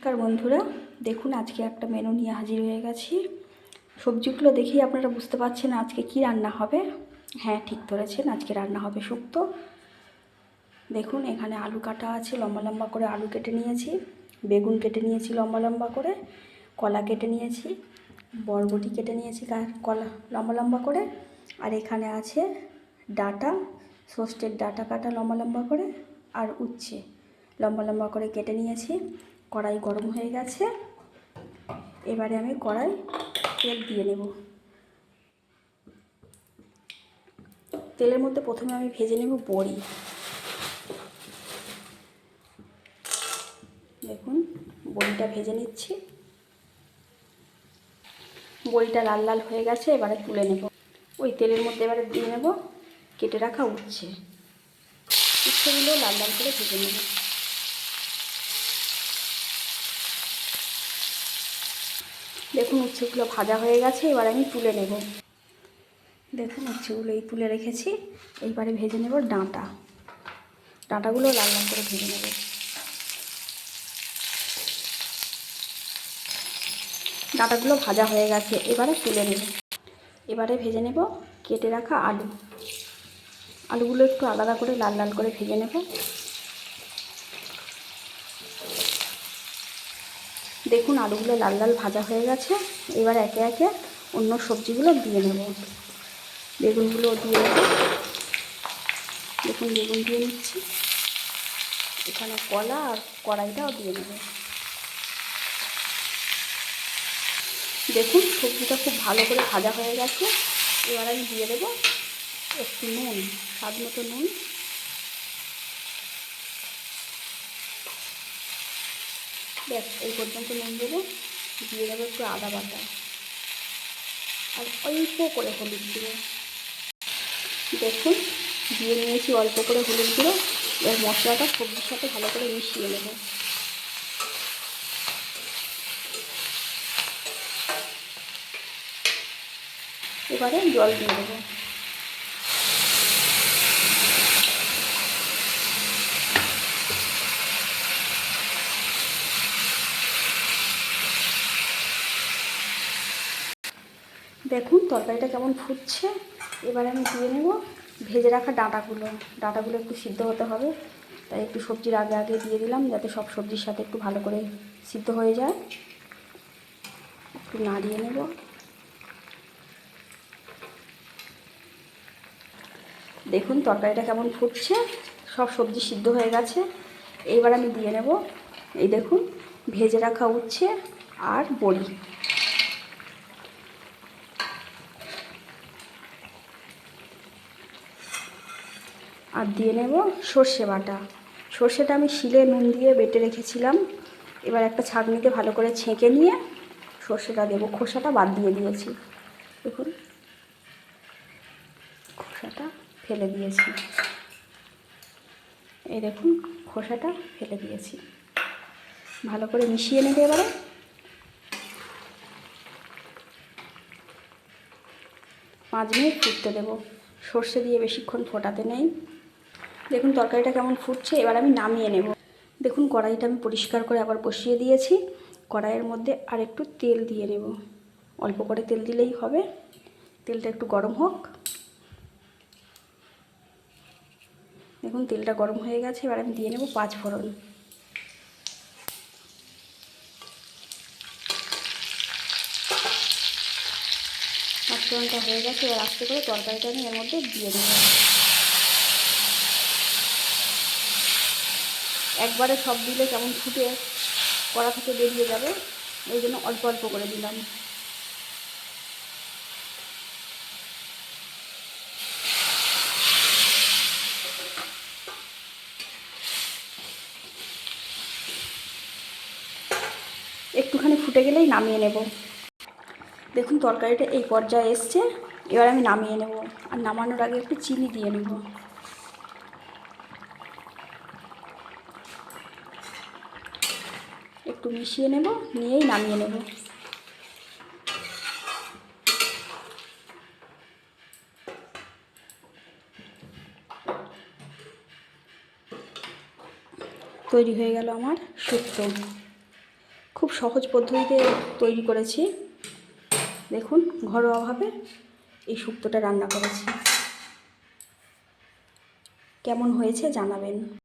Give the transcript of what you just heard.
নমস্কার বন্ধুরা, দেখুন আজকে একটা মেনু নিয়ে হাজির হয়ে গেছি। সবজিগুলো দেখেই আপনারা বুঝতে পারছেন আজকে কি রান্না হবে। হ্যাঁ, ঠিক ধরেছেন, আজকে রান্না হবে শুক্তো। দেখুন এখানে আলু কাটা আছে, লম্বা লম্বা করে আলু কেটে নিয়েছি, বেগুন কেটে নিয়েছি লম্বা লম্বা করে, কলা কেটে নিয়েছি, বরবটি কেটে নিয়েছি কলা লম্বা লম্বা করে, আর এখানে আছে ডাঁটা, সর্ষের ডাঁটা কাটা লম্বা লম্বা করে, আর উচ্ছে লম্বা লম্বা করে কেটে নিয়েছি। কড়াই গরম হয়ে গেছে, এবারে আমি কড়াই তেল দিয়ে নেব। তেলের মধ্যে প্রথমে আমি ভেজে নেব বড়ি। দেখুন বড়িটা ভেজে নিচ্ছি। বড়িটা লাল লাল হয়ে গেছে, এবারে তুলে নেব। ওই তেলের মধ্যে এবারে দিয়ে নেব কেটে রাখা উচ্ছেগুলো লাল লাল করে ভেজে নেব। দেখুন উচ্ছেগুলো ভাজা হয়ে গেছে, এবার আমি তুলে নেব। দেখুন উচ্ছেগুলো এই তুলে রেখেছি, এইবারে ভেজে নেব ডাঁটাগুলো লাল লাল করে ভেজে নেব। ডাঁটাগুলো ভাজা হয়ে গেছে, এবারে তুলে নেব। এবারে ভেজে নেব কেটে রাখা আলুগুলো একটু আলাদা করে লাল লাল করে ভেজে নেব। দেখুন আলুগুলো লাল লাল ভাজা হয়ে গেছে, এবার একে একে অন্য সবজিগুলো দিয়ে নেব। বেগুনগুলো দিয়ে নেব। দেখুন বেগুন দিয়ে নিচ্ছি, এখানে কলা আর কড়াইটাও দিয়ে নেব। দেখুন সবজিটা খুব ভালো করে ভাজা হয়ে গেছে, এবার আমি দিয়ে দেবো একটু নুন, স্বাদ মতো নুন, ব্যাস এই পর্যন্ত নুন দেবো। দিয়ে দেবো একটু আদা বাটা আর অল্প করে হলুদ গুঁড়ো। দেখুন দিয়ে নিয়েছি অল্প করে হলুদ গুঁড়ো। এবার মশলাটা সবজির সাথে ভালো করে মিশিয়ে নেব। এবারে জল দিয়ে দেবো। দেখুন তরকারিটা কেমন ফুটছে, এবারে আমি দিয়ে নেব ভেজে রাখা ডাঁটাগুলো একটু সিদ্ধ হতে হবে, তাই একটু সবজির আগে আগে দিয়ে দিলাম যাতে সব সবজির সাথে একটু ভালো করে সিদ্ধ হয়ে যায়। একটু নাড়িয়ে নেব। দেখুন তরকারিটা কেমন ফুটছে, সব সবজি সিদ্ধ হয়ে গেছে। এইবার আমি দিয়ে নেব এই দেখুন ভেজে রাখা উচ্ছে আর বড়ি। আর দিয়ে নেব সর্ষে বাটা। সর্ষেটা আমি শিলে নুন দিয়ে বেটে রেখেছিলাম, এবার একটা ছাঁকনিতে ভালো করে ছেঁকে নিয়ে সর্ষেটা দেবো। খোসাটা বাদ দিয়ে দিয়েছি, দেখুন খোসাটা ফেলে দিয়েছি। এই দেখুন খোসাটা ফেলে দিয়েছি। ভালো করে মিশিয়ে নেবে। এবারে 5 মিনিট ফুটতে দেবো। সর্ষে দিয়ে বেশিক্ষণ ফোটাতে নেই। দেখুন তরকারিটা কেমন ফুটছে, এবার আমি নামিয়ে নেব। দেখুন কড়াইটা আমি পরিষ্কার করে আবার বসিয়ে দিয়েছি। কড়াইয়ের মধ্যে আর একটু তেল দিয়ে নেব। অল্প করে তেল দিলেই হবে। তেলটা একটু গরম হোক। দেখুন তেলটা গরম হয়ে গেছে, এবার আমি দিয়ে নেব 5 ফোড়ন। ফোড়নটা হয়ে গেছে, এবার আস্তে করে তরকারিটা আমি এর মধ্যে দিয়ে দেব। একবারে সব দিলে কেমন ফুটে কড়া থেকে বেরিয়ে যাবে, ওই জন্য অল্প অল্প করে দিলাম। একটুখানি ফুটে গেলেই নামিয়ে নেব। দেখুন তরকারিটা এই পর্যায়ে এসছে, এবার আমি নামিয়ে নেব। আর নামানোর আগে একটু চিনি দিয়ে নেব। একটু মিশিয়ে নেব, নিয়েই নামিয়ে নেব। তৈরি হয়ে গেল আমার শুক্তো। খুব সহজ পদ্ধতিতে তৈরি করেছি। দেখুন, ঘরোয়াভাবে এই শুক্তোটা রান্না করেছি। কেমন হয়েছে জানাবেন।